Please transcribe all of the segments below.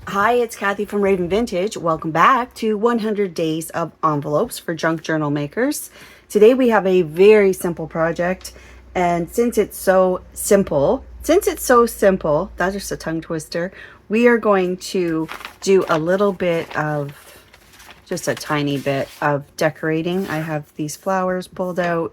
Hi, it's Kathy from Raven Vintage. Welcome back to 100 Days of Envelopes for Junk Journal Makers. Today we have a very simple project, and since it's so simple, that's just a tongue twister, we are going to do a little bit of, just a tiny bit of decorating. I have these flowers pulled out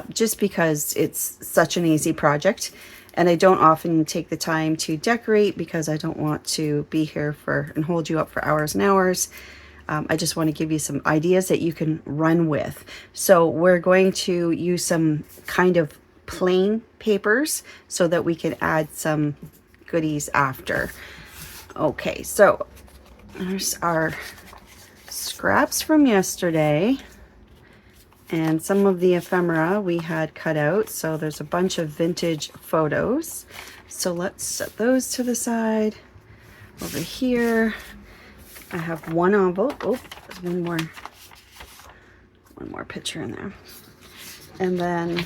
just because it's such an easy project. And I don't often take the time to decorate because I don't want to be here and hold you up for hours and hours. I just want to give you some ideas that you can run with. So we're going to use some kind of plain papers so that we can add some goodies after. Okay, so there's our scraps from yesterday. And some of the ephemera we had cut out. So there's a bunch of vintage photos. So let's set those to the side. Over here, I have one envelope. Oh, there's one more picture in there. And then,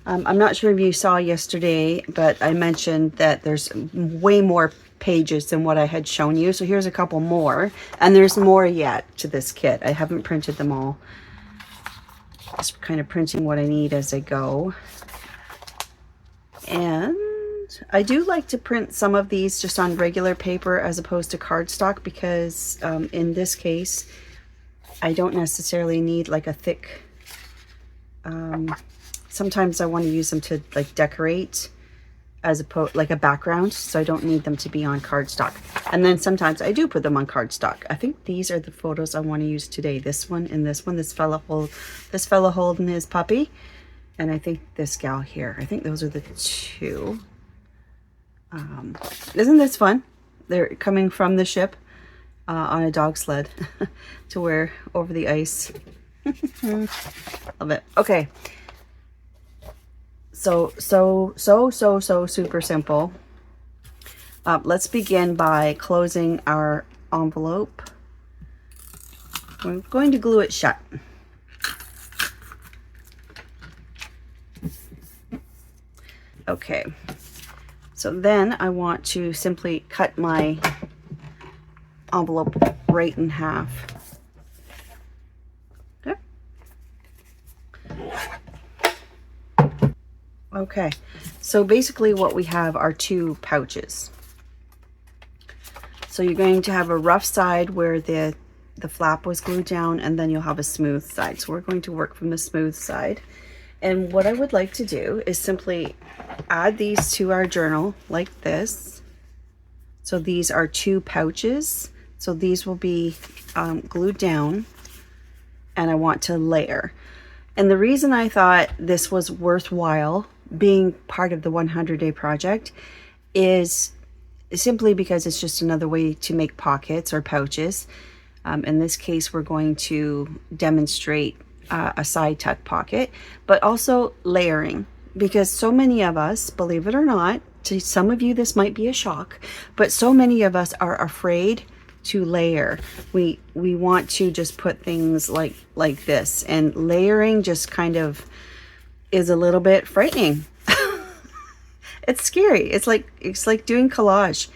I'm not sure if you saw yesterday, but I mentioned that there's way more pages than what I had shown you. So here's a couple more. And there's more yet to this kit. I haven't printed them all. Just kind of printing what I need as I go. And I do like to print some of these just on regular paper as opposed to cardstock because in this case, I don't necessarily need like a thick, sometimes I want to use them to like decorate as opposed like a background, so I don't need them to be on cardstock. And then sometimes I do put them on cardstock. I think these are the photos I want to use today. This one and this one. This fella holding his puppy, and I think this gal here. I think those are the two. Isn't this fun? They're coming from the ship on a dog sled to wear over the ice. Love it. Okay. So super simple. Let's begin by closing our envelope. We're going to glue it shut. Okay, so then I want to simply cut my envelope right in half. Okay, so basically what we have are two pouches. So you're going to have a rough side where the flap was glued down, and then you'll have a smooth side. So we're going to work from the smooth side. And what I would like to do is simply add these to our journal like this. So these are two pouches. So these will be glued down, and I want to layer. And the reason I thought this was worthwhile being part of the 100-day project is simply because it's just another way to make pockets or pouches. In this case, we're going to demonstrate a side tuck pocket, but also layering, because so many of us, believe it or not, to some of you this might be a shock, but so many of us are afraid to layer. We want to just put things like this, and layering just kind of is a little bit frightening. It's scary. It's like doing collage.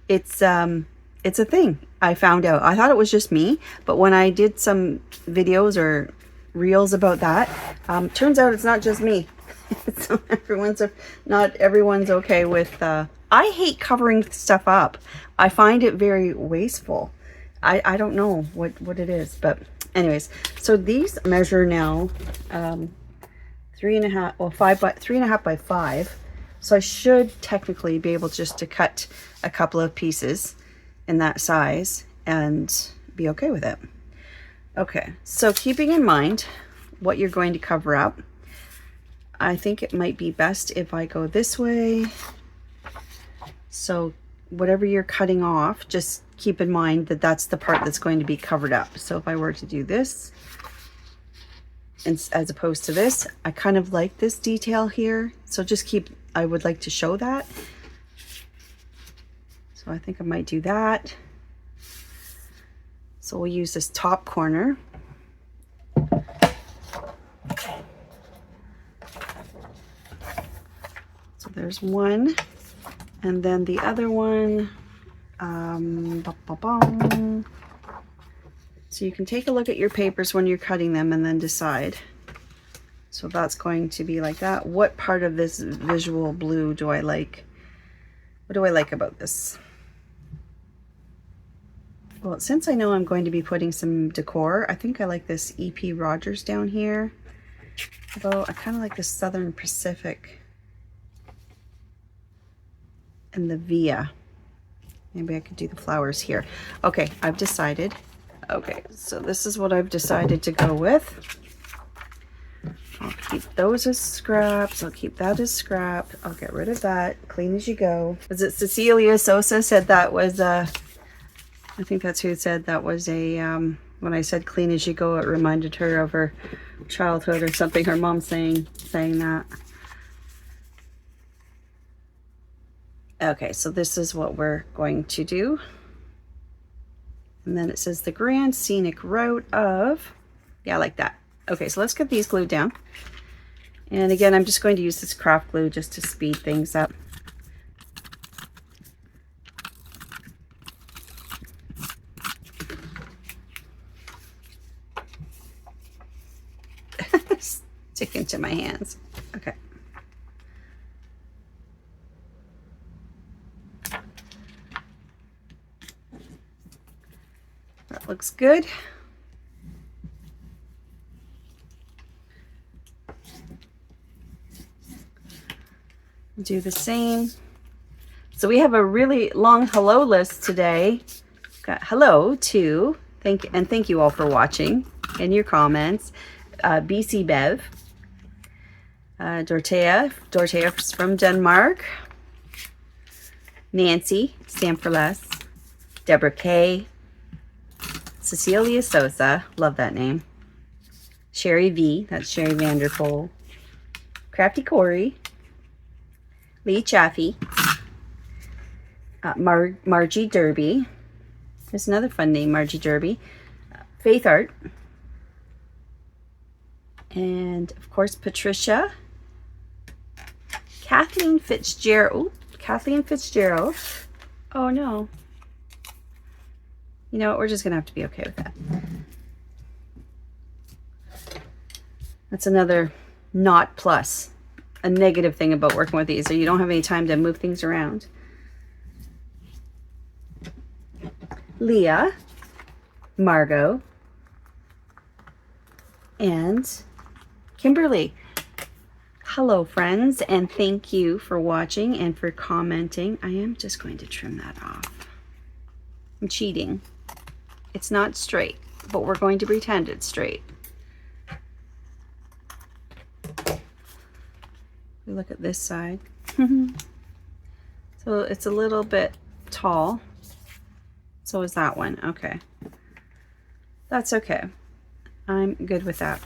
It's a thing. I found out. I thought it was just me, but when I did some videos or reels about that, turns out it's not just me. So not everyone's okay with I hate covering stuff up. I find it very wasteful. I don't know what it is, but anyways, so these measure now 3.5 by 5. So I should technically be able just to cut a couple of pieces in that size and be okay with it. Okay, so keeping in mind what you're going to cover up, I think it might be best if I go this way. So whatever you're cutting off, just keep in mind that that's the part that's going to be covered up. So if I were to do this, and as opposed to this, I kind of like this detail here. So I would like to show that. So I think I might do that. So we'll use this top corner. So there's one, and then the other one, So you can take a look at your papers when you're cutting them and then decide. So that's going to be like that. What part of this visual blue do I like? What do I like about this? Well, since I know I'm going to be putting some decor, I think I like this E.P. Rogers down here. Although I kind of like the Southern Pacific and the Via. Maybe I could do the flowers here. Okay, I've decided. Okay, so this is what I've decided to go with. I'll keep those as scraps. I'll keep that as scrap. I'll get rid of that. Clean as you go. Was it Cecilia Sosa said that was I think that's who said that was a when I said clean as you go, it reminded her of her childhood or something. Her mom saying that. Okay, so this is what we're going to do. And then it says the grand scenic route of, yeah, I like that. Okay, so let's get these glued down. And again, I'm just going to use this craft glue just to speed things up. Sticking to my hands. Okay. That looks good. Do the same. So we have a really long hello list today. Got hello to thank you all for watching and your comments. BC Bev, Dorothea from Denmark, Nancy, Stand for Less, Deborah K, Cecilia Sosa, love that name, Sherry V, that's Sherry Vanderpool, Crafty Corey, Lee Chaffee, Margie Derby, there's another fun name, Margie Derby, Faith Art, and of course Patricia, Kathleen Fitzgerald. Oh no. You know what? We're just gonna have to be okay with that. That's another not plus. A negative thing about working with these, so you don't have any time to move things around. Leah, Margot, and Kimberly. Hello friends, and thank you for watching and for commenting. I am just going to trim that off. I'm cheating. It's not straight, but we're going to pretend it's straight. We look at this side. So it's a little bit tall. So is that one. Okay. That's okay. I'm good with that.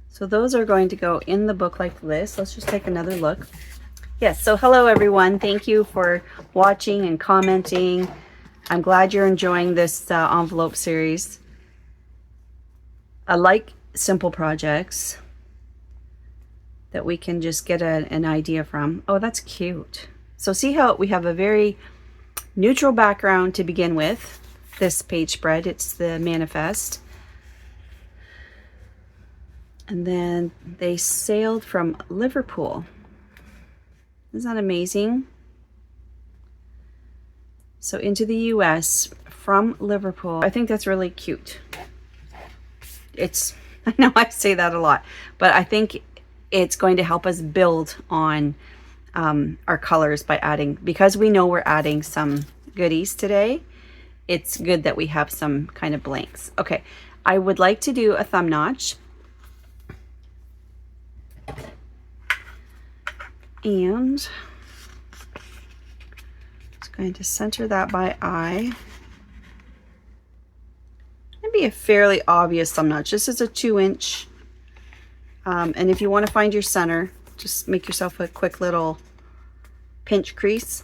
So those are going to go in the book like this. Let's just take another look. Yes, so hello everyone. Thank you for watching and commenting. I'm glad you're enjoying this envelope series. I like simple projects that we can just get an idea from. Oh, that's cute. So see how we have a very neutral background to begin with. This page spread, it's the manifest. And then they sailed from Liverpool. Isn't that amazing? So into the US from Liverpool. I think that's really cute. I know I say that a lot, but I think it's going to help us build on our colors by adding, because we know we're adding some goodies today, it's good that we have some kind of blanks. Okay, I would like to do a thumb notch. And just going to center that by eye. It'd be a fairly obvious thumb notch. This is a 2-inch. And if you want to find your center, just make yourself a quick little pinch crease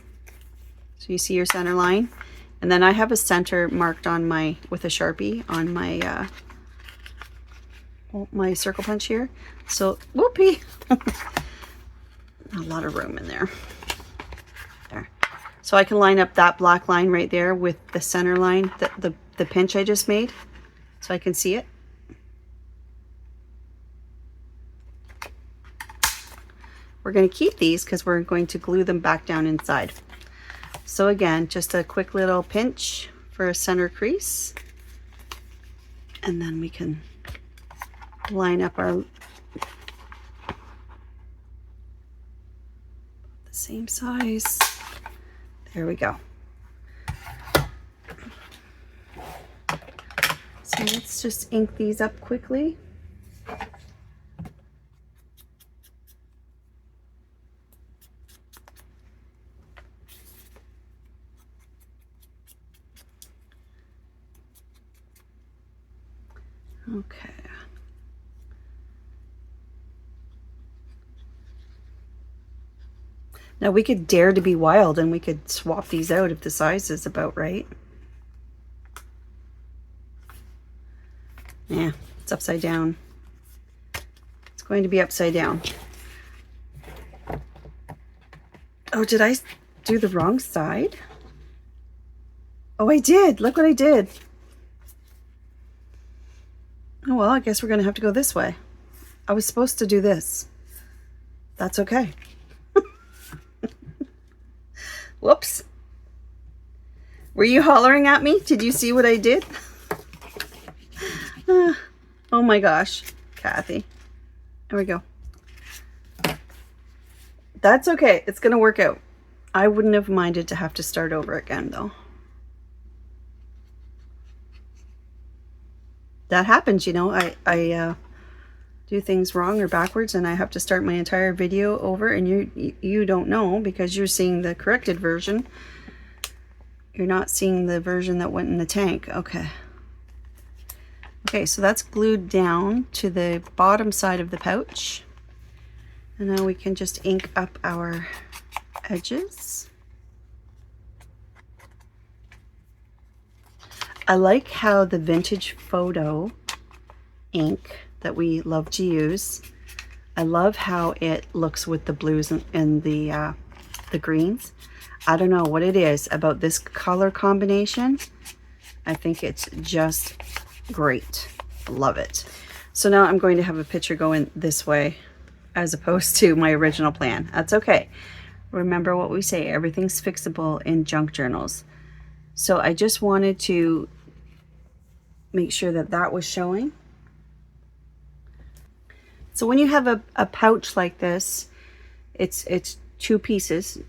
so you see your center line. And then I have a center marked on with a Sharpie on my my circle punch here. So whoopee. A lot of room in there. There. So I can line up that black line right there with the center line, the pinch I just made, so I can see it. We're going to keep these because we're going to glue them back down inside. So again, just a quick little pinch for a center crease. And then we can line up our the same size. There we go. So let's just ink these up quickly. Okay. Now we could dare to be wild and we could swap these out if the size is about right. Yeah, it's upside down. It's going to be upside down. Oh, did I do the wrong side? Oh, I did. Look what I did. Oh, well, I guess we're going to have to go this way. I was supposed to do this. That's okay. Whoops. Were you hollering at me? Did you see what I did? Oh my gosh, Kathy. There we go. That's okay. It's going to work out. I wouldn't have minded to have to start over again, though. That happens, you know. I do things wrong or backwards and I have to start my entire video over, and you don't know because you're seeing the corrected version. You're not seeing the version that went in the tank. Okay. Okay, so that's glued down to the bottom side of the pouch. And now we can just ink up our edges. I like how the vintage photo ink that we love to use, I love how it looks with the blues and the greens. I don't know what it is about this color combination. I think it's just great. Love it. So now I'm going to have a picture going this way as opposed to my original plan. That's okay. Remember what we say, everything's fixable in junk journals. So I just wanted to make sure that that was showing. So when you have a pouch like this, it's two pieces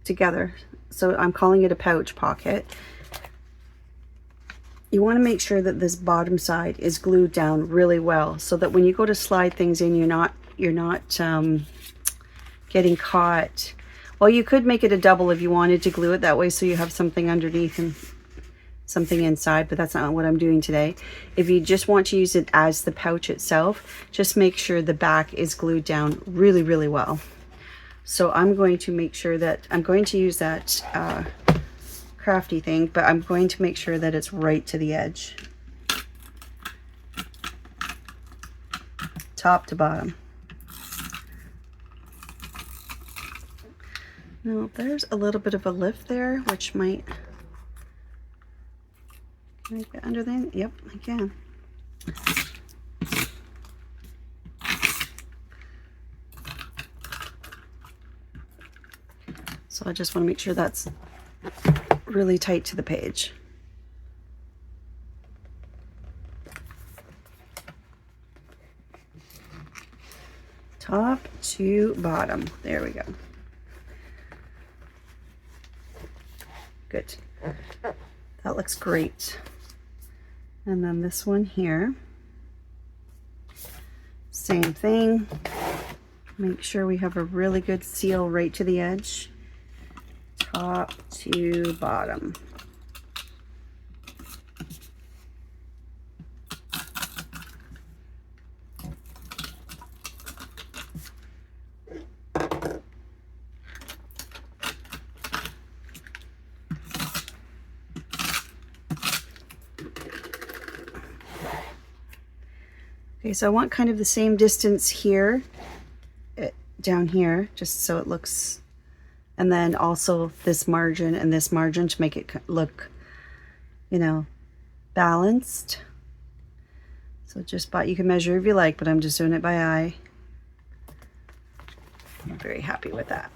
together. So I'm calling it a pouch pocket. You want to make sure that this bottom side is glued down really well so that when you go to slide things in, you're not getting caught. Well, you could make it a double if you wanted to glue it that way so you have something underneath and something inside, but that's not what I'm doing today. If you just want to use it as the pouch itself, just make sure the back is glued down really, really well. So I'm going to make sure that I'm going to use that crafty thing, but I'm going to make sure that it's right to the edge, top to bottom. Now there's a little bit of a lift there, which might. Can I get under there? Yep, I can. So I just want to make sure that's really tight to the page. Top to bottom. There we go. Good. That looks great. And then this one here, same thing. Make sure we have a really good seal right to the edge, top to bottom. Okay, so I want kind of the same distance here, down here, just so it looks And then also this margin and this margin to make it look, you know, balanced. So just by, you can measure if you like, but I'm just doing it by eye. I'm very happy with that.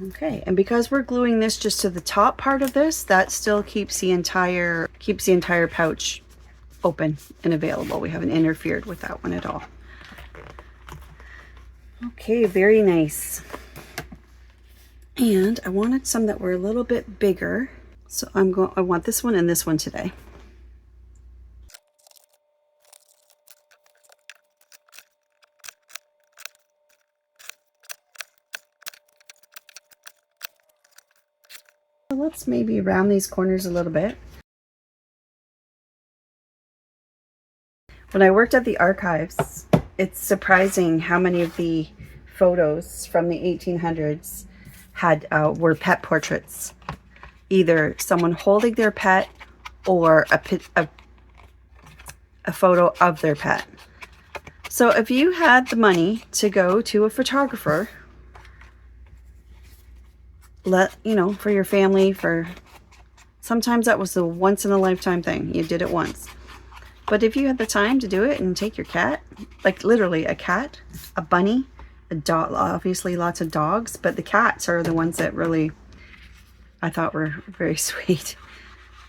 Okay, and because we're gluing this just to the top part of this, that still keeps the entire pouch open and available. We haven't interfered with that one at all. Okay, very nice. And I wanted some that were a little bit bigger. So I want this one and this one today. So let's maybe round these corners a little bit. When I worked at the archives, it's surprising how many of the photos from the 1800s were pet portraits. Either someone holding their pet or a photo of their pet. So if you had the money to go to a photographer, for your family, sometimes that was a once in a lifetime thing. You did it once. But if you had the time to do it and take your cat, like literally a cat, a bunny, a dog, obviously lots of dogs, but the cats are the ones that really I thought were very sweet.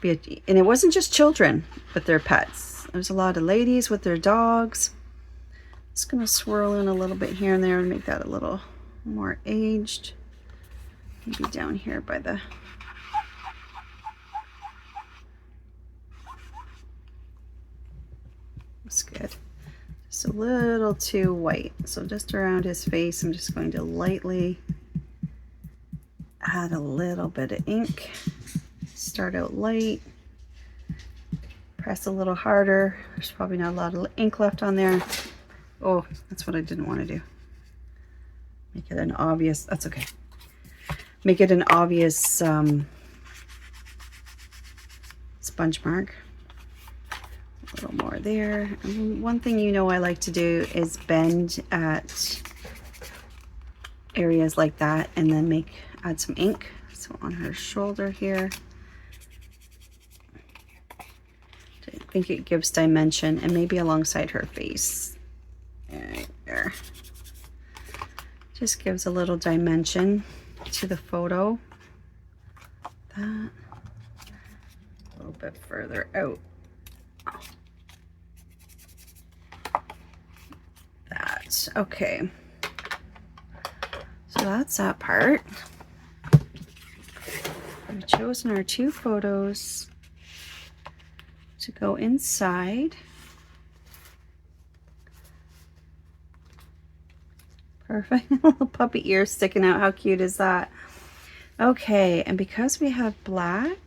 And it wasn't just children with their pets. There's a lot of ladies with their dogs. Just gonna swirl in a little bit here and there and make that a little more aged. Maybe down here by the that's good. Just a little too white. So just around his face, I'm just going to lightly add a little bit of ink. Start out light. Press a little harder. There's probably not a lot of ink left on there. Oh, that's what I didn't want to do. Make it an obvious, that's okay. Make it an obvious sponge mark. A little more there. And one thing I like to do is bend at areas like that and then add some ink. So on her shoulder here. I think it gives dimension, and maybe alongside her face. Right there. Just gives a little dimension to the photo. That. A little bit further out. That. Okay. So that's that part. We've chosen our two photos to go inside. Perfect. Little puppy ears sticking out. How cute is that? Okay, and because we have black,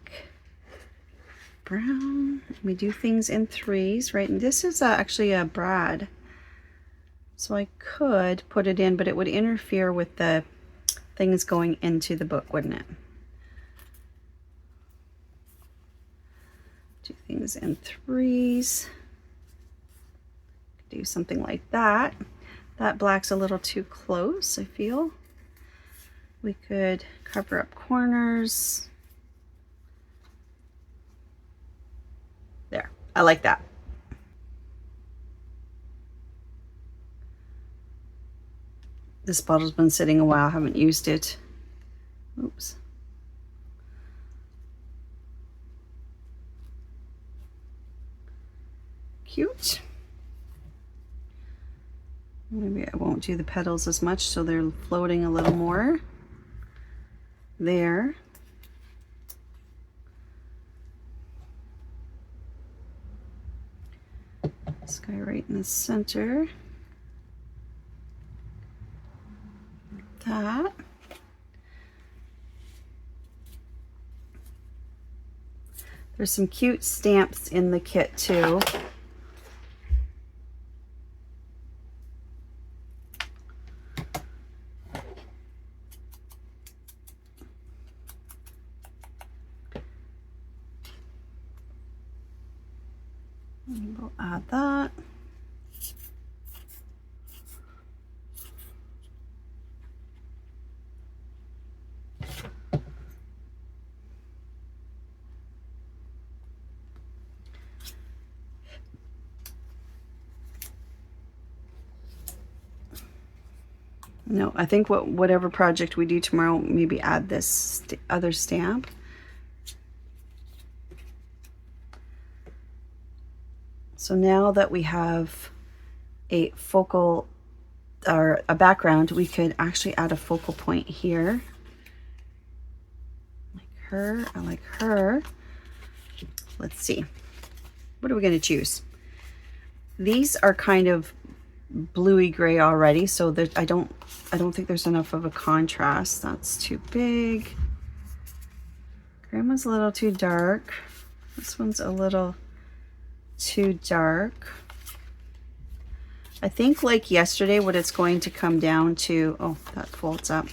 brown, we do things in threes, right? And this is actually a brad. So I could put it in, but it would interfere with the things going into the book, wouldn't it? Do things in threes. Do something like that. That black's a little too close, I feel. We could cover up corners. There, I like that. This bottle's been sitting a while, I haven't used it. Oops. Cute. Maybe I won't do the petals as much, so they're floating a little more. There. This guy right in the center. That. There's some cute stamps in the kit too. We'll add that. No, I think whatever project we do tomorrow, maybe add this other stamp. So now that we have a focal or a background, we could actually add a focal point here. Like her, I like her. Let's see. What are we going to choose? These are kind of bluey gray already, so that I don't think there's enough of a contrast. That's too big. Grandma's a little too dark. This one's a little too dark. I think like yesterday, what it's going to come down to, oh, that folds up.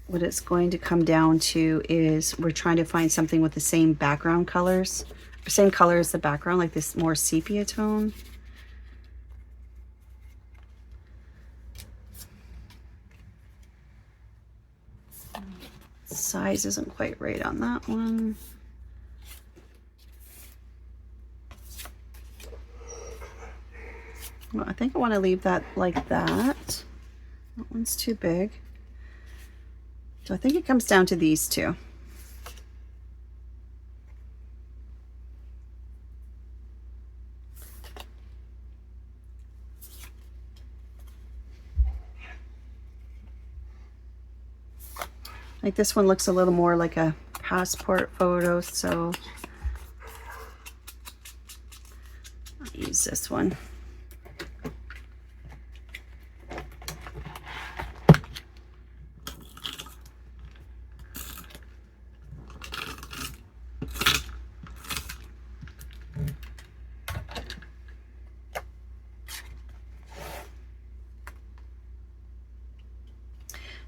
What it's going to come down to is we're trying to find something with the same background colors, same color as the background, like this more sepia tone. Size isn't quite right on that one. Well, I think I want to leave that like that. That one's too big. So I think it comes down to these two. Like this one looks a little more like a passport photo, so I'll use this one.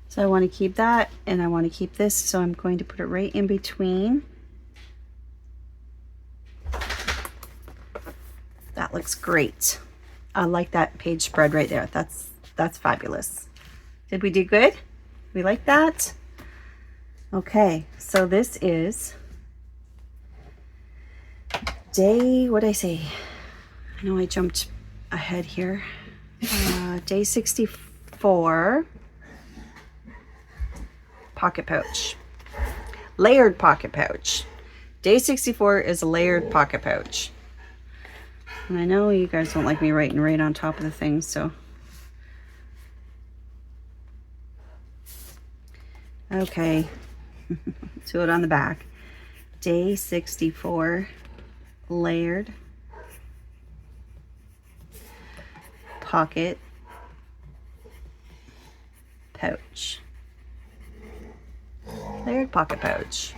So I want to keep that, and I want to keep this, so I'm going to put it right in between. That looks great. I like that page spread right there. That's fabulous. Did we do good? We like that? Okay, so this is day, what'd I say? I know I jumped ahead here. Day 64. Pocket pouch. Layered pocket pouch. Day 64 is a layered pocket pouch. And I know you guys don't like me writing right on top of the thing, so. Okay. Do it on the back. Day 64 layered pocket pouch. Layered pocket pouch.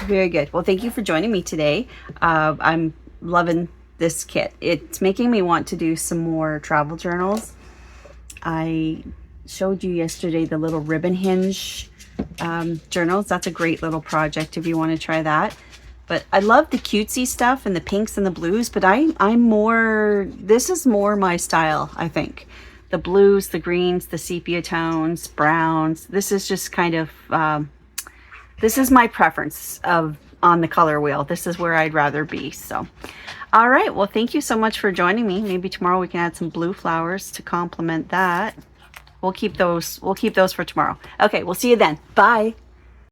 Very good. Well, thank you for joining me today. I'm loving this kit. It's making me want to do some more travel journals. I showed you yesterday the little ribbon hinge journals. That's a great little project if you want to try that. But I love the cutesy stuff and the pinks and the blues, but I'm more, this is more my style, I think. The blues, the greens, the sepia tones, browns. This is just kind of, this is my preference on the color wheel. This is where I'd rather be. So, all right. Well, thank you so much for joining me. Maybe tomorrow we can add some blue flowers to complement that. We'll keep those for tomorrow. Okay, we'll see you then. Bye.